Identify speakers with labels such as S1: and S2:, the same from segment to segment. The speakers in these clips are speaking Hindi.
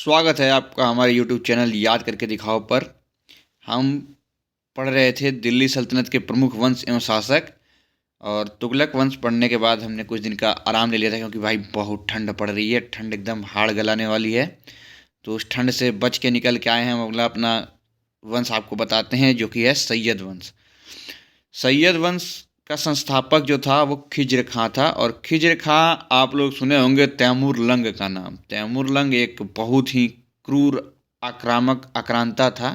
S1: स्वागत है आपका हमारे YouTube चैनल याद करके दिखाओ पर। हम पढ़ रहे थे दिल्ली सल्तनत के प्रमुख वंश एवं शासक, और तुगलक वंश पढ़ने के बाद हमने कुछ दिन का आराम ले लिया था क्योंकि भाई बहुत ठंड पड़ रही है। ठंड एकदम हाड़ गलाने वाली है, तो उस ठंड से बच के निकल के आए हैं। हम अगला अपना वंश आपको बताते हैं जो कि है सैयद वंश। सैयद वंश का संस्थापक जो था वो खिज्र खां था, और खिज्र खां आप लोग सुने होंगे तैमूर लंग का नाम। तैमूर लंग एक बहुत ही क्रूर, आक्रामक, आक्रांता था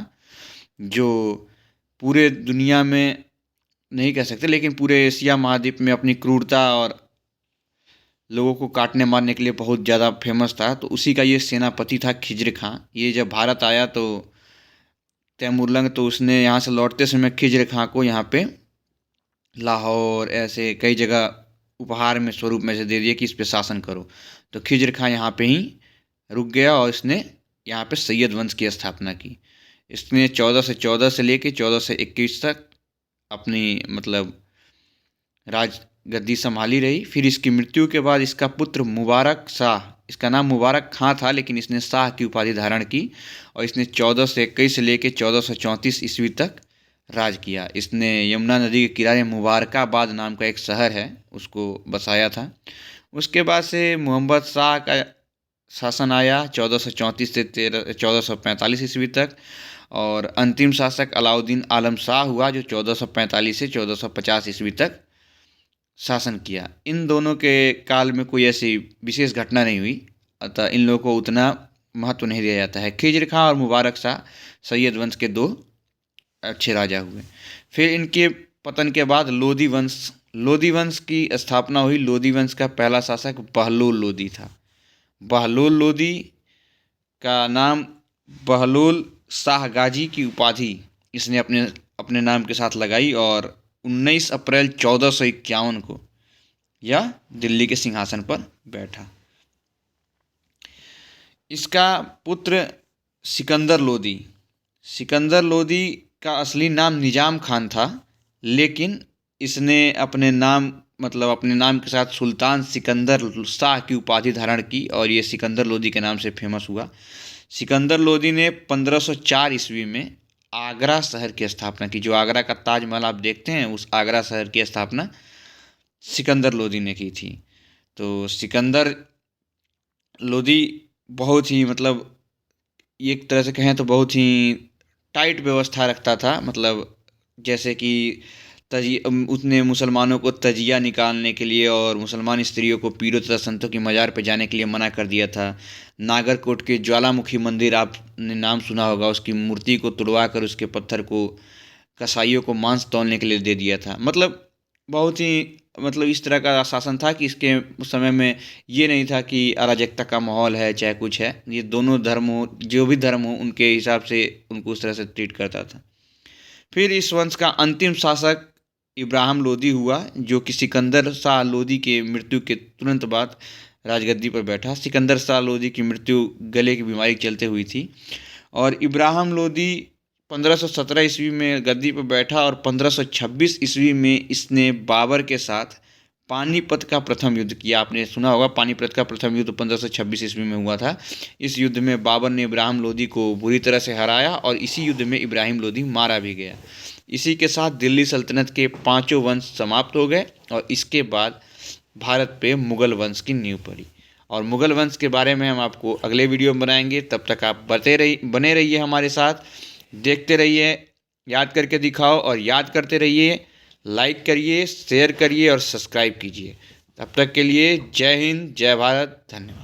S1: जो पूरे दुनिया में नहीं कह सकते लेकिन पूरे एशिया महाद्वीप में अपनी क्रूरता और लोगों को काटने मारने के लिए बहुत ज़्यादा फेमस था। तो उसी का ये सेनापति था खिज्र खां। ये जब भारत आया तो तैमूर लंग, तो उसने यहाँ से लौटते समय खिज्र खां को यहाँ पे लाहौर ऐसे कई जगह उपहार में स्वरूप में से दे दिए कि इस पे शासन करो। तो खिज्र खां यहाँ पे ही रुक गया और इसने यहाँ पे सैयद वंश की स्थापना की। इसने 1414 से लेके 1421 तक अपनी राज गद्दी संभाली रही। फिर इसकी मृत्यु के बाद इसका पुत्र मुबारक शाह, इसका नाम मुबारक खां था लेकिन इसने शाह की उपाधि धारण की, और इसने 1421 से लेके 1434 ईस्वी तक राज किया। इसने यमुना नदी के किनारे मुबारकाबाद नाम का एक शहर है उसको बसाया था। उसके बाद से मोहम्मद शाह का शासन आया 1434 से 1445 ईस्वी तक, और अंतिम शासक अलाउद्दीन आलम शाह हुआ जो 1445 से 1450 ईस्वी तक शासन किया। इन दोनों के काल में कोई ऐसी विशेष घटना नहीं हुई, अतः इन लोगों को उतना महत्व नहीं दिया जाता है। खिज्र खां और मुबारक शाह सैयद वंश के दो अच्छे राजा हुए। फिर इनके पतन के बाद लोधी वंश की स्थापना हुई। लोधी वंश का पहला शासक बहलोल लोधी था। बहलोल लोधी का नाम बहलोल शाह गाजी की उपाधि इसने अपने अपने नाम के साथ लगाई, और 19 अप्रैल 1451 को यह दिल्ली के सिंहासन पर बैठा। इसका पुत्र सिकंदर लोधी का असली नाम निजाम खान था, लेकिन इसने अपने नाम के साथ सुल्तान सिकंदर शाह की उपाधि धारण की, और ये सिकंदर लोधी के नाम से फेमस हुआ। सिकंदर लोधी ने 1504 ईस्वी में आगरा शहर की स्थापना की। जो आगरा का ताजमहल आप देखते हैं, उस आगरा शहर की स्थापना सिकंदर लोधी ने की थी। तो सिकंदर लोधी बहुत ही एक तरह से कहें तो बहुत ही टाइट व्यवस्था रखता था। जैसे कि उसने मुसलमानों को तजिया निकालने के लिए और मुसलमान स्त्रियों को पीरों तथा संतों की मज़ार पर जाने के लिए मना कर दिया था। नागरकोट के ज्वालामुखी मंदिर आपने नाम सुना होगा, उसकी मूर्ति को तुड़वा कर उसके पत्थर को कसाईयों को मांस तौलने के लिए दे दिया था। बहुत ही इस तरह का शासन था कि इसके उस समय में ये नहीं था कि अराजकता का माहौल है चाहे कुछ है। ये दोनों धर्म हो, जो भी धर्म हो, उनके हिसाब से उनको उस तरह से ट्रीट करता था। फिर इस वंश का अंतिम शासक इब्राहिम लोदी हुआ, जो कि सिकंदर शाह लोदी के मृत्यु के तुरंत बाद राजगद्दी पर बैठा। सिकंदर शाह लोदी की मृत्यु गले की बीमारी के चलते हुई थी, और इब्राहिम लोदी 1517 ईस्वी में गद्दी पर बैठा, और 1526 ईस्वी में इसने बाबर के साथ पानीपत का प्रथम युद्ध किया। आपने सुना होगा पानीपत का प्रथम युद्ध 1526 ईस्वी में हुआ था। इस युद्ध में बाबर ने इब्राहिम लोदी को बुरी तरह से हराया, और इसी युद्ध में इब्राहिम लोदी मारा भी गया। इसी के साथ दिल्ली सल्तनत के पांचों वंश समाप्त हो गए, और इसके बाद भारत पे मुग़ल वंश की नींव पड़ी। और मुग़ल वंश के बारे में हम आपको अगले वीडियो में बनाएंगे। तब तक आप बने रहिए हमारे साथ, देखते रहिए याद करके दिखाओ, और याद करते रहिए, लाइक करिए, शेयर करिए और सब्सक्राइब कीजिए। तब तक के लिए जय हिंद, जय भारत, धन्यवाद।